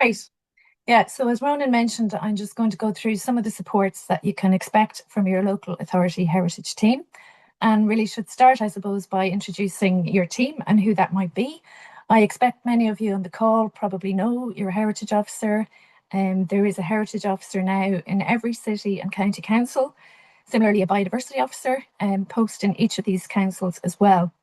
Great. Yeah, so as Ronan mentioned, I'm just going to go through some of the supports that you can expect from your local authority heritage team. And really should start, I suppose, by introducing your team and who that might be. I expect many of you on the call probably know your heritage officer. There is a heritage officer now in every city and county council. Similarly, a biodiversity officer post in each of these councils as well.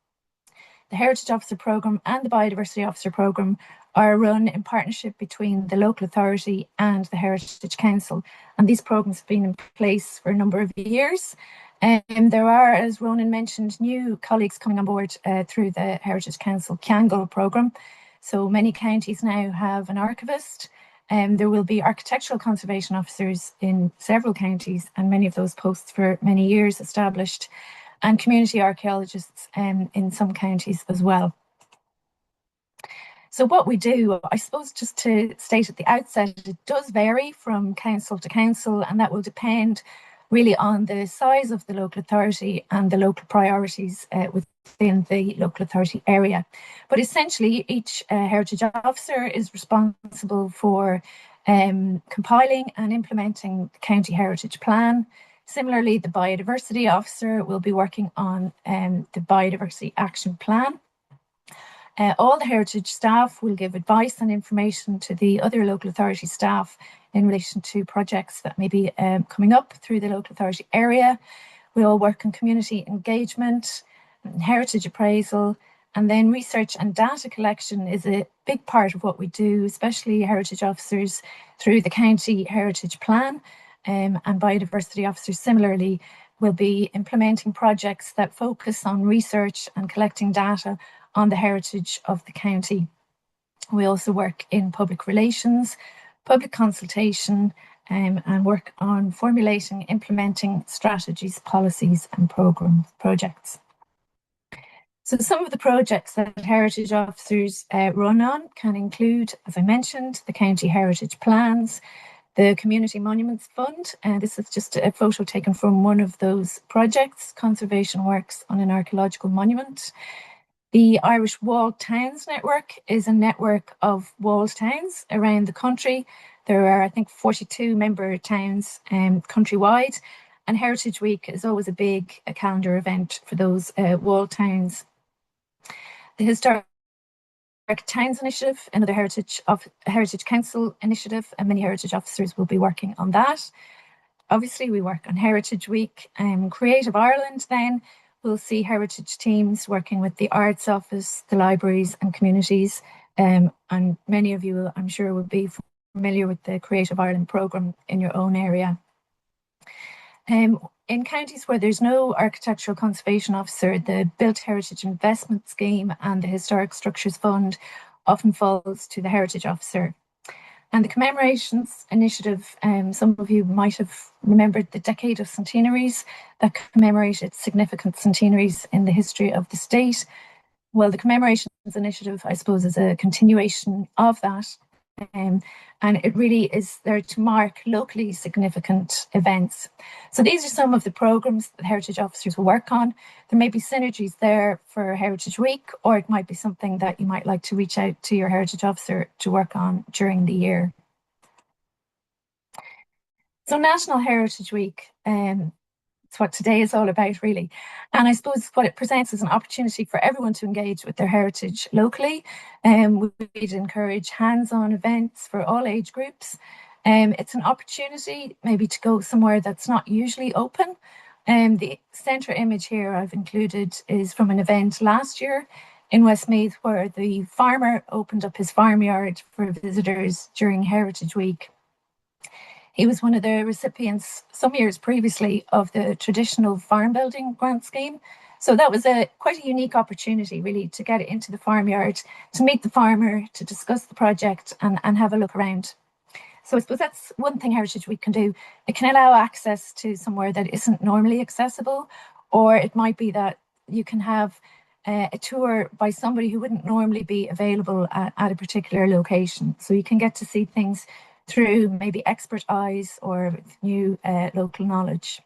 The Heritage Officer Programme and the Biodiversity Officer Programme are run in partnership between the local authority and the Heritage Council. And these programmes have been in place for a number of years. There are, as Ronan mentioned, new colleagues coming on board through the Heritage Council Kiangle programme. So many counties now have an archivist. There will be architectural conservation officers in several counties, and many of those posts for many years established, and community archaeologists in some counties as well. So what we do, I suppose, just to state at the outset, it does vary from council to council, and that will depend really on the size of the local authority and the local priorities within the local authority area. But essentially, each heritage officer is responsible for compiling and implementing the county heritage plan. Similarly, the biodiversity officer will be working on the biodiversity action plan. All the heritage staff will give advice and information to the other local authority staff in relation to projects that may be coming up through the local authority area. We all work on community engagement, heritage appraisal, and then research and data collection is a big part of what we do, especially heritage officers through the county heritage plan. And biodiversity officers similarly will be implementing projects that focus on research and collecting data on the heritage of the county. We also work in public relations, public consultation, and work on formulating, implementing strategies, policies and projects. So some of the projects that heritage officers run on can include, as I mentioned, the county heritage plans, the Community Monuments Fund, and this is just a photo taken from one of those projects, conservation works on an archaeological monument. The Irish Walled Towns Network is a network of walled towns around the country. There are, I think, 42 member towns countrywide, and Heritage Week is always a big calendar event for those walled towns. The Historic Towns Initiative, another Heritage Council initiative, and many heritage officers will be working on that. Obviously, we work on Heritage Week. Creative Ireland then will see heritage teams working with the Arts Office, the libraries and communities. And many of you, I'm sure, will be familiar with the Creative Ireland programme in your own area. In counties where there's no architectural conservation officer, the Built Heritage Investment Scheme and the Historic Structures Fund often falls to the heritage officer. And the Commemorations Initiative, some of you might have remembered the decade of centenaries that commemorated significant centenaries in the history of the state. Well, the Commemorations Initiative, I suppose, is a continuation of that. And it really is there to mark locally significant events. So these are some of the programmes that heritage officers will work on. There may be synergies there for Heritage Week, or it might be something that you might like to reach out to your heritage officer to work on during the year. So National Heritage Week, it's what today is all about, really. And I suppose what it presents is an opportunity for everyone to engage with their heritage locally. We'd encourage hands-on events for all age groups. It's an opportunity maybe to go somewhere that's not usually open. The centre image here I've included is from an event last year in Westmeath, where the farmer opened up his farmyard for visitors during Heritage Week. He was one of the recipients some years previously of the traditional farm building grant scheme. So that was quite a unique opportunity, really, to get into the farmyard, to meet the farmer, to discuss the project and have a look around. So I suppose that's one thing Heritage Week can do. It can allow access to somewhere that isn't normally accessible, or it might be that you can have a tour by somebody who wouldn't normally be available at a particular location. So you can get to see things through maybe expert eyes or new local knowledge.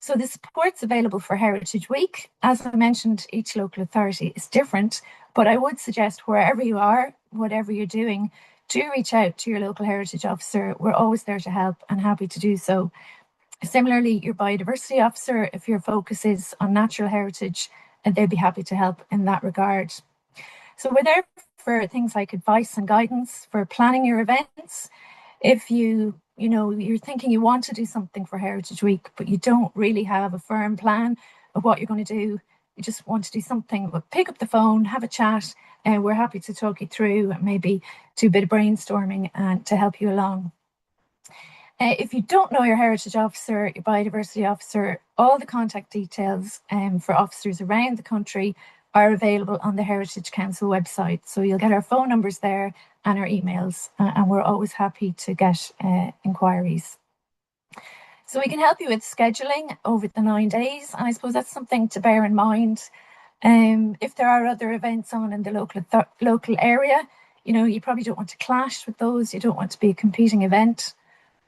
So the support's available for Heritage Week. As I mentioned, each local authority is different, but I would suggest wherever you are, whatever you're doing, do reach out to your local heritage officer. We're always there to help and happy to do so. Similarly, your biodiversity officer, if your focus is on natural heritage, they'd be happy to help in that regard. So we're there for things like advice and guidance for planning your events. If you're thinking you want to do something for Heritage Week, but you don't really have a firm plan of what you're going to do, you just want to do something, but pick up the phone, have a chat, and we're happy to talk you through, maybe do a bit of brainstorming and to help you along. If you don't know your heritage officer, your biodiversity officer, all the contact details for officers around the country are available on the Heritage Council website. So you'll get our phone numbers there and our emails, and we're always happy to get inquiries. So we can help you with scheduling over the 9 days, and I suppose that's something to bear in mind. If there are other events on in the local area, you probably don't want to clash with those. You don't want to be a competing event.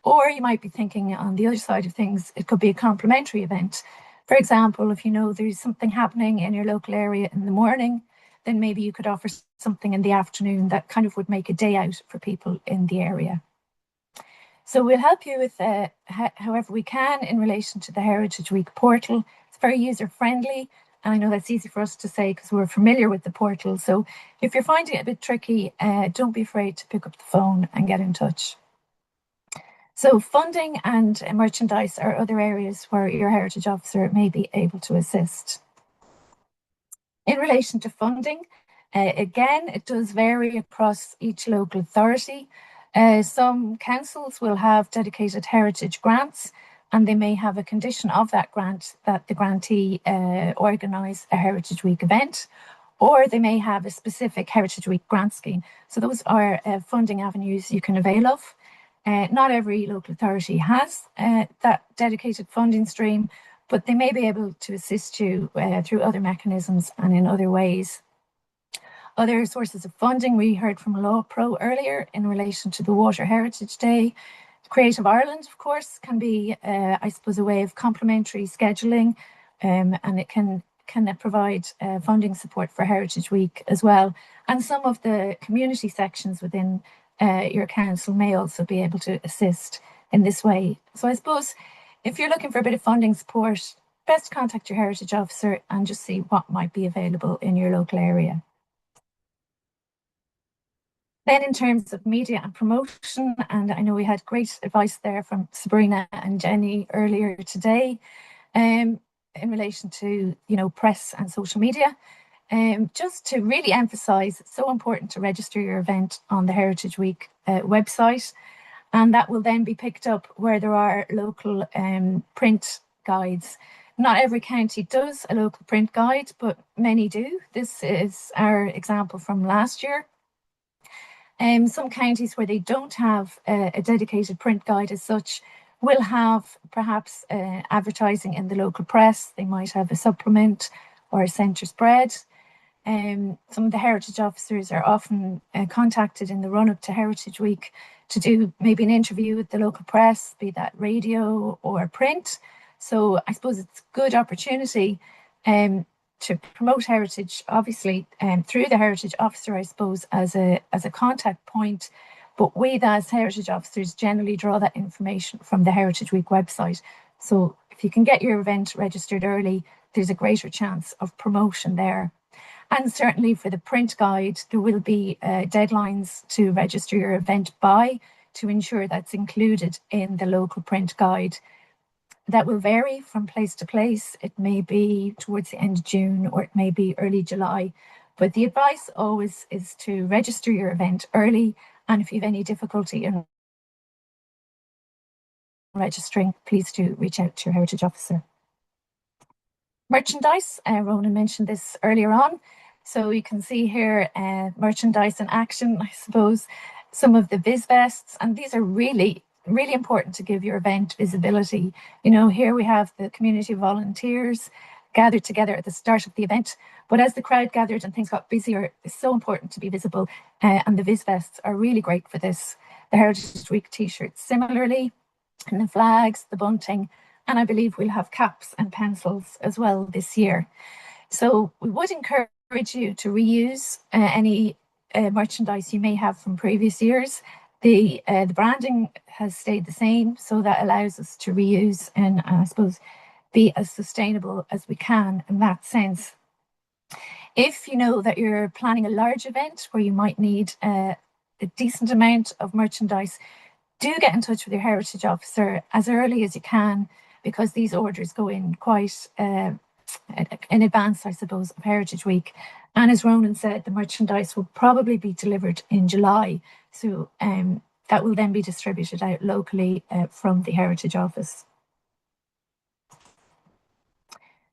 Or you might be thinking on the other side of things, it could be a complementary event. For example, if you know there's something happening in your local area in the morning, then maybe you could offer something in the afternoon that kind of would make a day out for people in the area. So we'll help you with however we can in relation to the Heritage Week portal. It's very user-friendly, and I know that's easy for us to say because we're familiar with the portal. So if you're finding it a bit tricky, don't be afraid to pick up the phone and get in touch. So funding and merchandise are other areas where your heritage officer may be able to assist. In relation to funding, again, it does vary across each local authority. Some councils will have dedicated heritage grants, and they may have a condition of that grant that the grantee organise a Heritage Week event, or they may have a specific Heritage Week grant scheme. So those are funding avenues you can avail of. Not every local authority has that dedicated funding stream, but they may be able to assist you through other mechanisms and in other ways. Other sources of funding, we heard from Law Pro earlier in relation to the Water Heritage Day. Creative Ireland, of course, can be, I suppose, a way of complementary scheduling, and it can provide funding support for Heritage Week as well. And some of the community sections within your council may also be able to assist in this way. So I suppose if you're looking for a bit of funding support, best contact your heritage officer and just see what might be available in your local area. Then in terms of media and promotion, and I know we had great advice there from Sabrina and Jenny earlier today in relation to press and social media. Just to really emphasise, it's so important to register your event on the Heritage Week website, and that will then be picked up where there are local print guides. Not every county does a local print guide, but many do. This is our example from last year. Some counties where they don't have a dedicated print guide as such will have perhaps advertising in the local press. They might have a supplement or a centre spread. Some of the heritage officers are often contacted in the run-up to Heritage Week to do maybe an interview with the local press, be that radio or print. So I suppose it's a good opportunity to promote heritage, obviously, through the heritage officer, I suppose, as a contact point. But we, as heritage officers, generally draw that information from the Heritage Week website. So if you can get your event registered early, there's a greater chance of promotion there. And certainly for the print guide, there will be deadlines to register your event by to ensure that's included in the local print guide. That will vary from place to place. It may be towards the end of June or it may be early July. But the advice always is to register your event early. And if you have any difficulty in registering, please do reach out to your heritage officer. Merchandise, Ronan mentioned this earlier on. So you can see here merchandise in action, I suppose, some of the Viz vests, and these are really important to give your event visibility. Here we have the community volunteers gathered together at the start of the event, but as the crowd gathered and things got busier, it's so important to be visible, and the Viz vests are really great for this. The Heritage Week t-shirts similarly, and the flags, the bunting, and I believe we'll have caps and pencils as well this year. So we would encourage you to reuse any merchandise you may have from previous years. The branding has stayed the same, so that allows us to reuse and I suppose be as sustainable as we can in that sense. If you know that you're planning a large event where you might need a decent amount of merchandise, do get in touch with your heritage officer as early as you can, because these orders go in quite in advance, I suppose, of Heritage Week. And as Ronan said, the merchandise will probably be delivered in July. So that will then be distributed out locally from the Heritage Office.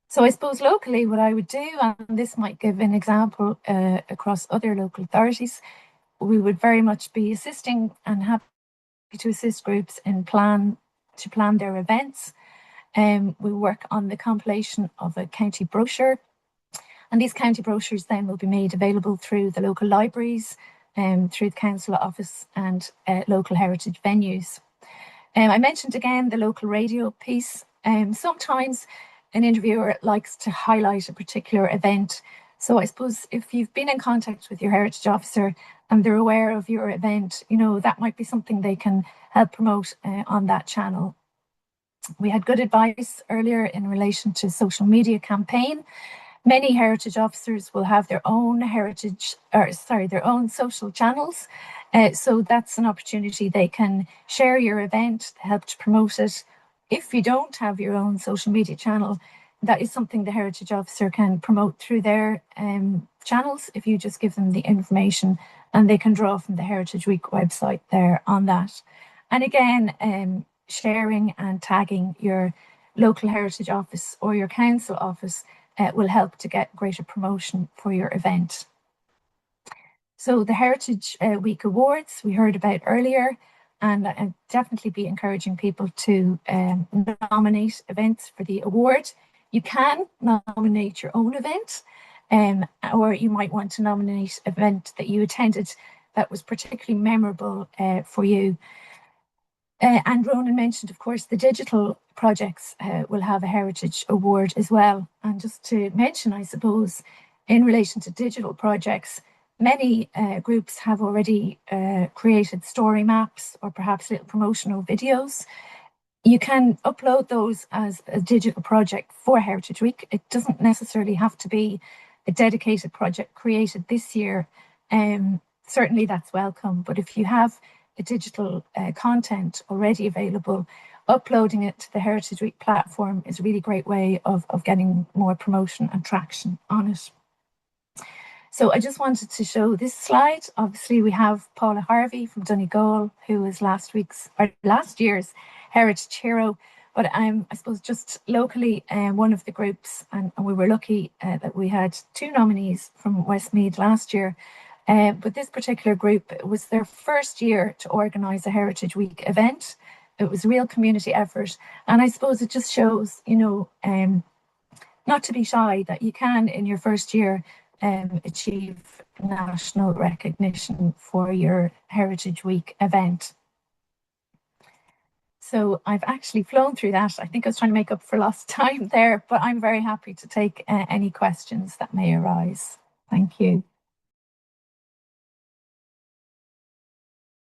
So I suppose locally what I would do, and this might give an example across other local authorities, we would very much be assisting and happy to assist groups in plan their events. We work on the compilation of a county brochure, and these county brochures then will be made available through the local libraries, through the council office and local heritage venues. I mentioned again the local radio piece. Sometimes an interviewer likes to highlight a particular event. So I suppose if you've been in contact with your heritage officer and they're aware of your event, you know, that might be something they can help promote on that channel. We had good advice earlier in relation to social media campaign. Many heritage officers will have their own their own social channels. So that's an opportunity. They can share your event, help to promote it. If you don't have your own social media channel, that is something the heritage officer can promote through their channels if you just give them the information, and they can draw from the Heritage Week website there on that. And again, sharing and tagging your local heritage office or your council office will help to get greater promotion for your event. So the Heritage Week Awards we heard about earlier, and I'd definitely be encouraging people to nominate events for the award. You can nominate your own event, or you might want to nominate an event that you attended that was particularly memorable for you. And Ronan mentioned, of course, the digital projects will have a Heritage Award as well. And just to mention, I suppose, in relation to digital projects, many groups have already created story maps or perhaps little promotional videos. You can upload those as a digital project for Heritage Week. It doesn't necessarily have to be a dedicated project created this year. Certainly that's welcome. But if you have a digital content already available, uploading it to the Heritage Week platform is a really great way of getting more promotion and traction on it. So I just wanted to show this slide. Obviously, we have Paula Harvey from Donegal, who was last year's Heritage Hero. But I suppose just locally, one of the groups, and we were lucky that we had 2 nominees from Westmeath last year. But this particular group, it was their first year to organise a Heritage Week event. It was a real community effort. And I suppose it just shows, you know, not to be shy, that you can, in your first year, achieve national recognition for your Heritage Week event. So I've actually flown through that. I think I was trying to make up for lost time there, but I'm very happy to take any questions that may arise. Thank you.